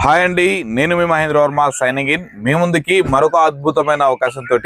Hi అండి, నేను మీ Mahindra Varma signing in. మీ ముందుకి మరొక అద్భుతమైన అవకాశంతో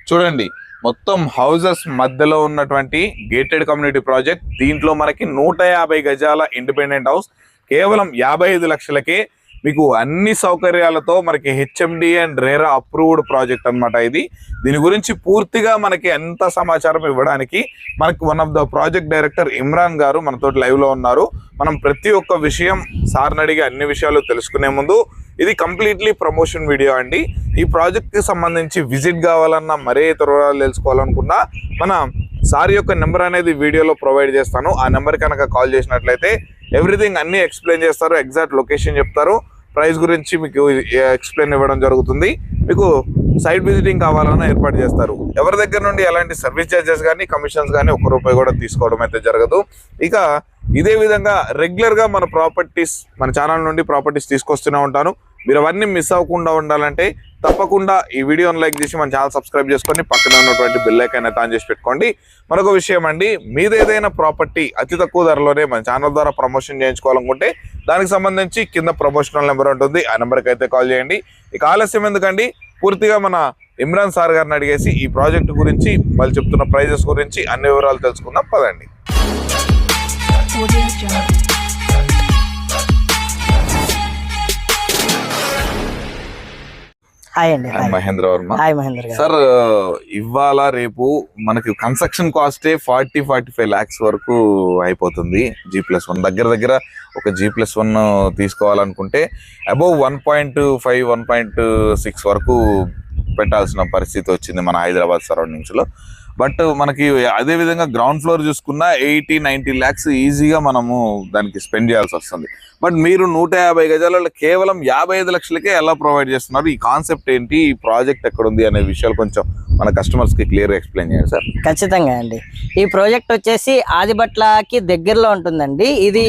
చూడండి. మొత్తం హౌసెస్ మధ్యలో ఉన్నటువంటి గేటెడ్ కమ్యూనిటీ ప్రాజెక్ట్. దీంట్లో మనకి 150 గజాల ఇండిపెండెంట్ హౌస్ కేవలం 55 లక్షలకే మీకు అన్ని సౌకర్యాలతో మనకి HMD and RERA approved project అన్నమాట ఇది. దీని గురించి పూర్తిగా మనకి ఎంత సమాచారం ఇవ్వడానికి మనకి one of the project director Imran గారు మనతో లైవ్ లో ఉన్నారు. మనం ప్రతి ఒక్క విషయం సార్ని అడిగి అన్ని విషయాలు తెలుసుకునే ముందు ఇది కంప్లీట్లీ ప్రమోషన్ వీడియో అండి. ఈ ప్రాజెక్ట్ కి సంబంధించి విజిట్ కావాలన్నా, మరే ఇతర వివరాలు తెలుసుకోవాలనుకున్నా మన సార్ యొక్క నెంబర్ అనేది వీడియోలో ప్రొవైడ్ చేస్తాను. ఆ నెంబర్ కనుక కాల్ చేసినట్లయితే ఎవ్రీథింగ్ అన్ని ఎక్స్ప్లెయిన్ చేస్తారు, ఎగ్జాక్ట్ లొకేషన్ చెప్తారు, ప్రైస్ గురించి మీకు ఎక్స్ప్లెయిన్ ఇవ్వడం జరుగుతుంది. మీకు సైట్ విజిటింగ్ కావాలన్నా ఏర్పాటు చేస్తారు. ఎవరి దగ్గర నుండి ఎలాంటి సర్వీస్ ఛార్జెస్ కానీ కమిషన్స్ కానీ ₹1 కూడా తీసుకోవడం అయితే జరగదు. ఇక ఇదే విధంగా రెగ్యులర్ గా మన ఛానల్ నుండి ప్రాపర్టీస్ తీసుకొస్తూనే ఉంటాను. మీరు అవన్నీ మిస్ అవ్వకుండా ఉండాలంటే తప్పకుండా ఈ వీడియోని లైక్ చేసి మన ఛానల్ సబ్స్క్రైబ్ చేసుకొని పక్కన ఉన్నటువంటి బెల్ ఐకాన్ అయితే ఆన్ చేసి పెట్టుకోండి. మరొక విషయం అండి, మీద ఏదైనా ప్రాపర్టీ అతి తక్కువ ధరలోనే మన ఛానల్ ద్వారా ప్రమోషన్ చేయించుకోవాలనుకుంటే దానికి సంబంధించి కింద ప్రమోషనల్ నెంబర్ ఉంటుంది, ఆ నెంబర్కి అయితే కాల్ చేయండి. ఇక ఆలస్యం ఎందుకండి, పూర్తిగా మన ఇమ్రాన్ సార్ గారిని అడిగేసి ఈ ప్రాజెక్ట్ గురించి, వాళ్ళు చెప్తున్న ప్రైజెస్ గురించి అన్ని వివరాలు తెలుసుకుందాం. పదండి. మహేంద్ర వర్మ సార్, ఇవాళ రేపు మనకి కన్స్ట్రక్షన్ కాస్టే 40-45 lakhs వరకు అయిపోతుంది. G+1 దగ్గర ఒక G+1 తీసుకోవాలనుకుంటే అబౌవ్ 1.5, 1.6 వరకు పెట్టాల్సిన పరిస్థితి వచ్చింది మన హైదరాబాద్ సరౌండింగ్స్ లో. బట్ మనకి అదే విధంగా గ్రౌండ్ ఫ్లోర్ చూసుకున్నా 80-90 lakhs ఈజీగా మనము దానికి స్పెండ్ చేయాల్సి వస్తుంది. బట్ మీరు 150 గజాలలో కేవలం 55 లక్షలకే ఎలా ప్రొవైడ్ చేస్తున్నారు? ఈ కాన్సెప్ట్ ఏంటి, ఈ ప్రాజెక్ట్ ఎక్కడ ఉంది అనే విషయాలు కొంచెం మన కస్టమర్స్ కి క్లియర్ గా ఎక్స్ప్లెయిన్ చేయండి సార్. ఖచ్చితంగా అండి. ఈ ప్రాజెక్ట్ వచ్చేసి ఆదిబట్లకి దగ్గరలో ఉంటుందండి. ఇది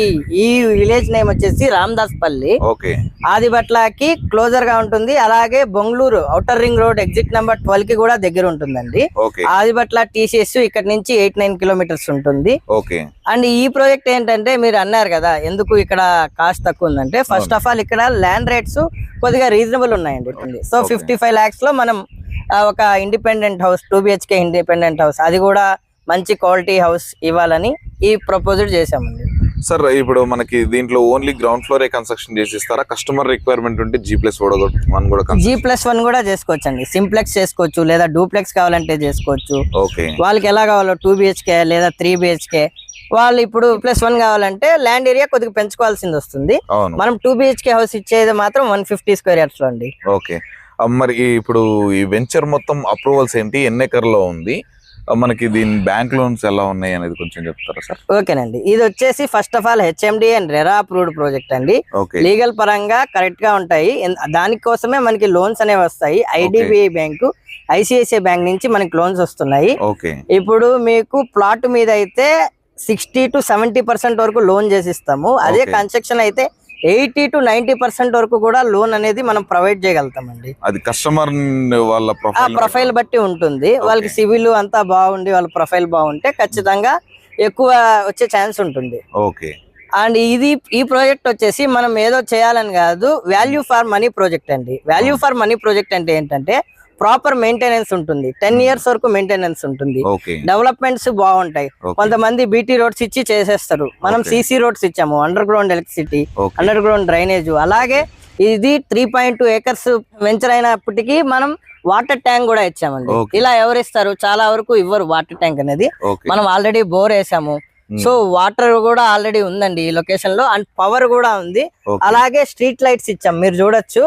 ఈ విలేజ్ నేమ్ వచ్చేసి రామదాస్ పల్లి. ఓకే. ఆదిబట్లకి క్లోజర్ గా ఉంటుంది. అలాగే Bengaluru outer ring road exit number 12 కి కూడా దగ్గర ఉంటుందండి. ఆదిబట్ల టీసీఎస్ ఇక్కడ నుంచి 8-9 కిలోమీటర్స్ ఉంటుంది. ఓకే. అండ్ ఈ ప్రాజెక్ట్ ఏంటంటే, మీరు అన్నారు కదా ఎందుకు ఇక్కడ కాస్ట్ తక్కువ ఉందంటే, ఫస్ట్ ఆఫ్ ఆల్ ఇక్కడ ల్యాండ్ రేట్స్ కొద్దిగా రీజనబుల్ ఉన్నాయండి. సో 55 lakhs లో మనం ఒక independent house, 2 BHK independent house, అది కూడా మంచి క్వాలిటీ హౌస్ ఇవ్వాలని ఈ ప్రపోజల్ చేసామండి. సార్, ఇప్పుడు మనకి దీంట్లో ఓన్లీ గ్రౌండ్ ఫ్లోర్ కన్స్ట్రక్షన్ చేసిస్తారా? కస్టమర్ రిక్వైర్మెంట్ ఉంటే G+1 కూడా G+1 కూడా చేసుకోవచ్చండి. సింప్లెక్స్ చేసుకోవచ్చు, లేదా డూప్లెక్స్ కావాలంటే చేసుకోవచ్చు. ఓకే. వాళ్ళకి ఎలా కావాలో 2 BHK లేదా 3 BHK, వాళ్ళు ఇప్పుడు +1 కావాలంటే ల్యాండ్ ఏరియా కొద్దిగా పెంచుకోవాల్సింది వస్తుంది. మనం 2 BHK హౌస్ ఇచ్చేది మాత్రం 150 square yards లో అండి. ఓకే. మరి ఇప్పుడు ఈ వెంచర్ మొత్తం అప్రూవల్స్ ఏంటి, ఎన్ని ఎకర్లో ఉంది, మనకి దీని బ్యాంక్ లోన్స్ ఎలా ఉన్నాయి అనేది కొంచెం చెప్తారా సార్? ఓకేనండి. ఇది వచ్చేసి first of all HMD and RERA approved project అండి. లీగల్ పరంగా కరెక్ట్ గా ఉంటాయి. దానికోసమే మనకి లోన్స్ అనేవి వస్తాయి. IDBI బ్యాంకు, ICICI బ్యాంక్ నుంచి మనకి లోన్స్ వస్తున్నాయి. ఇప్పుడు మీకు ప్లాట్ మీద అయితే 60 to 70% వరకు లోన్ చేసిస్తాము. అదే కన్స్ట్రక్షన్ అయితే 80 to 90% వరకు కూడా లోన్ అనేది మనం ప్రొవైడ్ చేయగలుగుతామండి. అది కస్టమర్ వాళ్ళ ప్రొఫైల్ బట్టి ఉంటుంది. వాళ్ళకి సివిల్ అంతా బాగుండి వాళ్ళ ప్రొఫైల్ బాగుంటే ఖచ్చితంగా ఎక్కువ వచ్చే ఛాన్స్ ఉంటుంది. ఓకే. అండ్ ఈ ప్రాజెక్ట్ వచ్చేసి మనం ఏదో చేయాలని కాదు, వాల్యూ ఫర్ మనీ ప్రాజెక్ట్ అండి. వాల్యూ ఫర్ మనీ ప్రాజెక్ట్ అంటే ఏంటంటే, ప్రాపర్ మెయింటెనెన్స్ ఉంటుంది. 10 years వరకు మెయింటెనెన్స్ ఉంటుంది. డెవలప్మెంట్స్ బాగుంటాయి. కొంతమంది BT రోడ్స్ ఇచ్చి చేసేస్తారు. మనం CC రోడ్స్ ఇచ్చాము, under ground electricity, under ground drainage. అలాగే ఇది 3.2 acres వెంచర్ అయినప్పటికీ మనం వాటర్ ట్యాంక్ కూడా ఇచ్చామండి. ఇలా ఎవరు ఇస్తారు? చాలా వరకు ఇవ్వరు వాటర్ ట్యాంక్ అనేది. మనం ఆల్రెడీ బోర్ వేసాము. సో వాటర్ కూడా ఆల్రెడీ ఉందండి ఈ లొకేషన్ లో, అండ్ పవర్ కూడా ఉంది. అలాగే స్ట్రీట్ లైట్స్ ఇచ్చాం, మీరు చూడొచ్చు.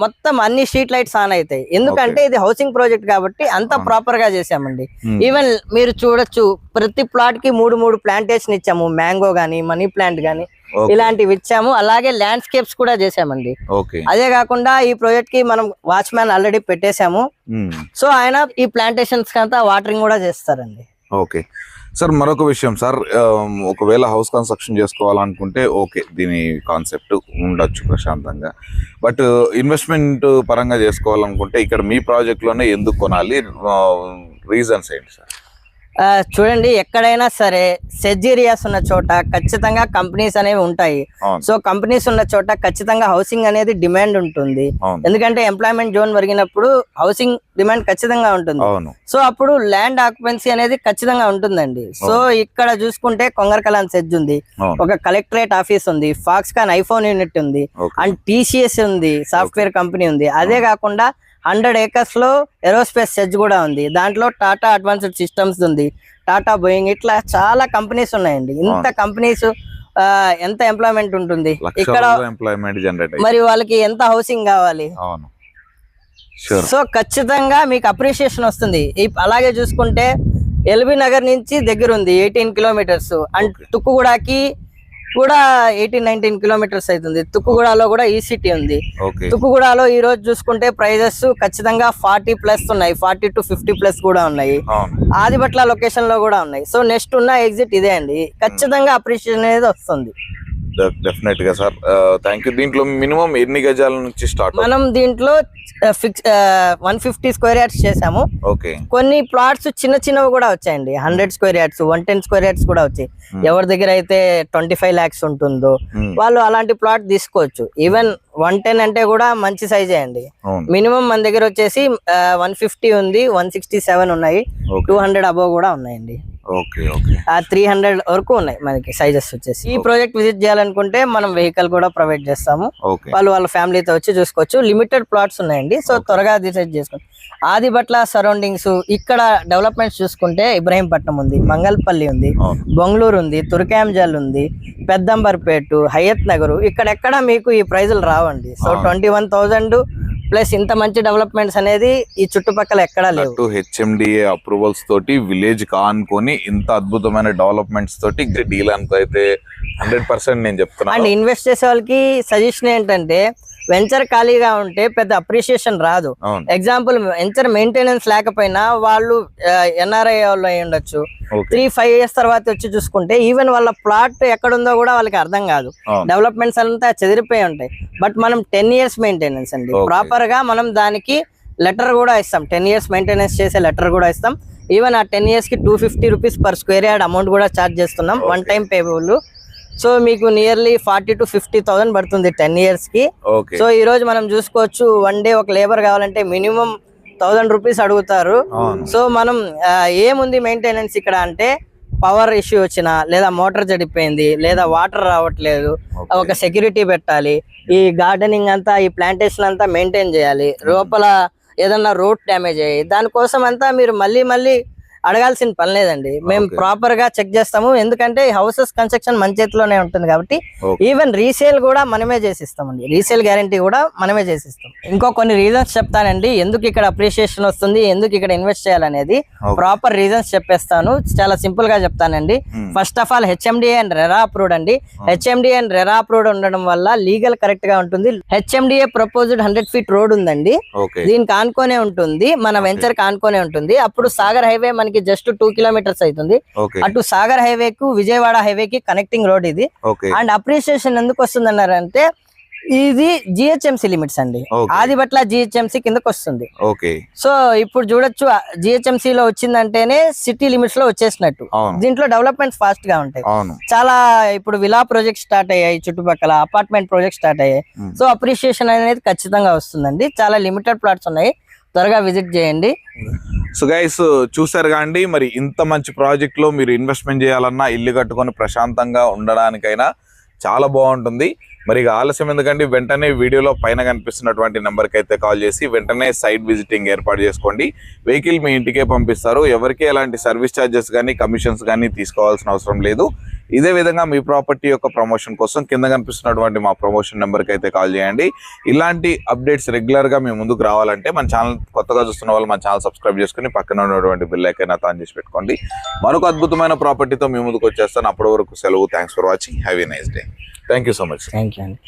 మొత్తం అన్ని స్ట్రీట్ లైట్స్ ఆన్ అవుతాయి. ఎందుకంటే ఇది హౌసింగ్ ప్రాజెక్ట్ కాబట్టి అంత ప్రాపర్ గా చేసామండి. ఈవెన్ మీరు చూడొచ్చు, ప్రతి ప్లాట్ కి 3 ప్లాంటేషన్ ఇచ్చాము. మ్యాంగో గానీ, మనీ ప్లాంట్ గానీ ఇలాంటివి ఇచ్చాము. అలాగే ల్యాండ్స్కేప్స్ కూడా చేసామండి. అదే కాకుండా ఈ ప్రాజెక్ట్ కి మనం వాచ్మ్యాన్ ఆల్రెడీ పెట్టేశాము. సో ఆయన ఈ ప్లాంటేషన్స్ అంతా వాటరింగ్ కూడా చేస్తారండి. ఓకే సార్, మరొక విషయం సార్, ఒకవేళ హౌస్ కన్స్ట్రక్షన్ చేసుకోవాలనుకుంటే ఓకే, దీని కాన్సెప్ట్ ఉండొచ్చు ప్రశాంతంగా. బట్ ఇన్వెస్ట్మెంట్ పరంగా చేసుకోవాలనుకుంటే ఇక్కడ మీ ప్రాజెక్ట్ లోనే ఎందుకు కొనాలి? రీజన్స్ ఏంటి సార్? చూడండి, ఎక్కడైనా సరే సెజ్ ఏరియాస్ ఉన్న చోట ఖచ్చితంగా కంపెనీస్ అనేవి ఉంటాయి. అవును. సో కంపెనీస్ ఉన్న చోట ఖచ్చితంగా హౌసింగ్ అనేది డిమాండ్ ఉంటుంది. అవును. ఎందుకంటే ఎంప్లాయ్మెంట్ జోన్ పెరిగినప్పుడు హౌసింగ్ డిమాండ్ ఖచ్చితంగా ఉంటుంది. అవును. సో అప్పుడు ల్యాండ్ ఆక్యుపెన్సీ అనేది ఖచ్చితంగా ఉంటుందండి. సో ఇక్కడ చూసుకుంటే కొంగరకలాన్ సెజ్ ఉంది, అవును. ఒక కలెక్టరేట్ ఆఫీస్ ఉంది, ఫాక్స్కాన్ ఐఫోన్ యూనిట్ ఉంది, Okay. అండ్ టీసీఎస్ ఉంది, సాఫ్ట్వేర్ కంపెనీ ఉంది. అదే కాకుండా 100 acres లో ఏరోస్పేస్ సెజ్ కూడా ఉంది. దాంట్లో టాటా అడ్వాన్స్డ్ సిస్టమ్స్ ఉంది, టాటా బోయింగ్, ఇట్లా చాలా కంపెనీస్ ఉన్నాయండి. ఇంత కంపెనీస్ ఎంత ఎంప్లాయ్మెంట్ ఉంటుంది ఇక్కడ, ఎంప్లాయ్మెంట్ జనరేట్ మరి వాళ్ళకి ఎంత హౌసింగ్ కావాలి. అవును. Sure. సో ఖచ్చితంగా మీకు అప్రిషియేషన్ వస్తుంది. అలాగే చూసుకుంటే ఎల్బీ నగర్ నుంచి దగ్గర ఉంది 18 కిలోమీటర్స్, అండ్ తుక్కుగూడకి కూడా 18-19 కిలోమీటర్స్ అవుతుంది. తుక్కుగూడలో కూడా ఈసిటీ ఉంది. Okay. తుక్కుగూడలో ఈ రోజు చూసుకుంటే ప్రైజెస్ ఖచ్చితంగా 40+ ఉన్నాయి, 40 to 50+ కూడా ఉన్నాయి. అవును. ఆదిబట్ల లొకేషన్ లో కూడా ఉన్నాయి. సో నెక్స్ట్ ఉన్న ఎగ్జిట్ ఇదే అండి. ఖచ్చితంగా అప్రిషియేషన్ అనేది వస్తుంది. డెఫినెట్ గా సార్, థ్యాంక్ యూ. దీంట్లో మినిమం ఎన్ని గజాల నుంచి స్టార్ట్? మనం దీంట్లో 150 స్క్వేర్ యార్డ్స్ చేసాము. ఓకే. కొన్ని ప్లాట్స్ చిన్న చిన్నవి కూడా వచ్చాయండి, 100 స్క్వేర్ యార్డ్స్, 110 స్క్వేర్ యార్డ్స్ కూడా వచ్చాయి. ఎవరి దగ్గర అయితే 25 lakhs ఉంటుందో వాళ్ళు అలాంటి ప్లాట్ తీసుకోవచ్చు. ఈవెన్ 110 అంటే కూడా మంచి సైజే అండి. మినిమం మన దగ్గర వచ్చేసి 150 ఉంది, 167 ఉన్నాయి, 200 అబోవ్ కూడా ఉన్నాయండి. ఓకే. ఓకే. 300 వరకు ఉన్నాయి మనకి సైజెస్ వచ్చేసి. ఈ ప్రాజెక్ట్ విజిట్ చేయాలనుకుంటే మనం వెహికల్ కూడా ప్రొవైడ్ చేస్తాము. వాళ్ళు వాళ్ళ ఫ్యామిలీతో వచ్చి చూసుకోవచ్చు. లిమిటెడ్ ప్లాట్స్ ఉన్నాయండి, సో త్వరగా డిసైడ్ చేసుకోండి. ఆదిబట్ల సరౌండింగ్స్ ఇక్కడ డెవలప్మెంట్స్ చూసుకుంటే ఇబ్రహీంపట్నం ఉంది, మంగళపల్లి ఉంది, బొంగళూరు ఉంది, తుర్కాంజల్ ఉంది, పెద్దంబర్పేట, హయత్ నగర్, ఇక్కడెక్కడ మీకు ఈ ప్రైజులు రావండి. సో 21,000 ప్లస్ ఇంత మంచి డెవలప్మెంట్స్ అనేది ఈ చుట్టుపక్కల ఎక్కడా లేవు. హెచ్ఎండిఏ అప్రూవల్స్ తోటి విలేజ్ కానుకొని ఇంత అద్భుతమైన డెవలప్మెంట్స్ తోటి డీల్ అనుకో అయితే 100% నేను చెప్తున్నాను. అండ్ ఇన్వెస్ట్ చేసే వాళ్ళకి సజెషన్ ఏంటంటే, వెంచర్ ఖాళీగా ఉంటే పెద్ద అప్రిషియేషన్ రాదు. ఎగ్జాంపుల్, వెంచర్ మెయింటెనెన్స్ లేకపోయినా వాళ్ళు ఎన్ఆర్ఐ వాళ్ళు అయి ఉండొచ్చు, 3-5 years తర్వాత వచ్చి చూసుకుంటే ఈవెన్ వాళ్ళ ప్లాట్ ఎక్కడుందో కూడా వాళ్ళకి అర్థం కాదు. డెవలప్మెంట్స్ అంతా చెదిరిపోయి ఉంటాయి. బట్ మనం 10 years మెయింటెనెన్స్ అండి, ప్రాపర్ గా మనం దానికి లెటర్ కూడా ఇస్తాం, 10 years మెయింటెనెన్స్ చేసే లెటర్ కూడా ఇస్తాం. ఈవెన్ ఆ 10 years కి 250 rupees per square yard amount కూడా ఛార్జ్ చేస్తున్నాం, వన్ టైం పేబుల్. సో మీకు నియర్లీ 40,000 to 50,000 పడుతుంది 10 years కి. సో ఈ రోజు మనం చూసుకోవచ్చు, వన్ డే ఒక లేబర్ కావాలంటే మినిమం 1,000 rupees అడుగుతారు. సో మనం ఏముంది మెయింటెనెన్స్ ఇక్కడ అంటే, పవర్ ఇష్యూ వచ్చినా, లేదా మోటార్ చెడిపోయింది, లేదా వాటర్ రావట్లేదు, ఒక సెక్యూరిటీ పెట్టాలి, ఈ గార్డెనింగ్ అంతా, ఈ ప్లాంటేషన్ అంతా మెయింటైన్ చేయాలి, లోపల ఏదన్నా రోడ్ డ్యామేజ్ అయ్యి దానికోసం అంతా మీరు మళ్ళీ అడగాల్సిన పని లేదండి. మేము ప్రాపర్ గా చెక్ చేస్తాము. ఎందుకంటే హౌసెస్ కన్స్ట్రక్షన్ మన చేతిలోనే ఉంటుంది కాబట్టి ఈవెన్ రీసేల్ కూడా మనమే చేసిస్తామండి. రీసేల్ గ్యారంటీ కూడా మనమే చేసిస్తాం. ఇంకో కొన్ని రీజన్స్ చెప్తానండి, ఎందుకు ఇక్కడ అప్రిషియేషన్ వస్తుంది, ఎందుకు ఇక్కడ ఇన్వెస్ట్ చేయాలనేది ప్రాపర్ రీజన్స్ చెప్పేస్తాను. చాలా సింపుల్ గా చెప్తానండి. First of all HMDA and RERA approved అండి. హెచ్ఎండిఏ అండ్ రెరా అప్రూవ్డ్ ఉండడం వల్ల లీగల్ కరెక్ట్ గా ఉంటుంది. హెచ్ఎండిఏ ప్రపోజ్డ్ 100 feet రోడ్ ఉందండి, దీనికి ఆనుకోనే ఉంటుంది, మన వెంచర్ కి ఆనుకోనే ఉంటుంది. అప్పుడు సాగర్ హైవే మనకి జస్ట్ 2 kilometers అవుతుంది. అటు సాగర్ హైవే కు విజయవాడ హైవే కి కనెక్టింగ్ రోడ్ ఇది. అండ్ అప్రిషియేషన్ ఎందుకు వస్తుంది అన్నారంటే, ఇది జిహెచ్ఎంసీ లిమిట్స్ అండి, ఆదిబట్ల జిహెచ్ఎంసీ కిందకి వస్తుంది. సో ఇప్పుడు చూడొచ్చు, జిహెచ్ఎంసీ లో వచ్చిందంటేనే సిటీ లిమిట్స్ లో వచ్చేసినట్టు. దీంట్లో డెవలప్మెంట్స్ ఫాస్ట్ గా ఉంటాయి. చాలా ఇప్పుడు విలా ప్రాజెక్ట్ స్టార్ట్ అయ్యాయి, చుట్టుపక్కల అపార్ట్మెంట్ ప్రాజెక్ట్ స్టార్ట్ అయ్యాయి. సో అప్రిషియేషన్ అనేది ఖచ్చితంగా వస్తుందండి. చాలా లిమిటెడ్ ప్లాట్స్ ఉన్నాయి, త్వరగా విజిట్ చేయండి. సో గైస్, చూసారు కాండి, మరి ఇంత మంచి ప్రాజెక్ట్ లో మీరు ఇన్వెస్ట్మెంట్ చేయాలన్నా, ఇల్లు కట్టుకొని ప్రశాంతంగా ఉండడానికైనా చాలా బాగుంటుంది. మరి ఇక ఆలస్యం ఎందుకంటే, వెంటనే వీడియోలో పైన కనిపిస్తున్నటువంటి నెంబర్కి అయితే కాల్ చేసి వెంటనే సైట్ విజిటింగ్ ఏర్పాటు చేసుకోండి. వెహికల్ మీ ఇంటికే పంపిస్తారు. ఎవరికి ఎలాంటి సర్వీస్ ఛార్జెస్ కానీ కమిషన్స్ కానీ తీసుకోవాల్సిన అవసరం లేదు. ఇదే విధంగా మీ ప్రాపర్టీ యొక్క ప్రమోషన్ కోసం కింద కనిపిస్తున్నటువంటి మా ప్రమోషన్ నెంబర్కి అయితే కాల్ చేయండి. ఇలాంటి అప్డేట్స్ రెగ్యులర్గా మీ ముందుకు రావాలంటే మన ఛానల్ కొత్తగా చూస్తున్న వాళ్ళు మన ఛానల్ సబ్స్క్రైబ్ చేసుకుని పక్కన ఉన్నటువంటి బెల్ ఐకాన్ ఆన్ చేసి పెట్టుకోండి. మరొక అద్భుతమైన ప్రాపర్టీతో మీ ముందుకు వచ్చేస్తాను. అప్పటి వరకు సెలవు. Thanks for watching. Have a nice day. Thank you so much. Thank you అండి.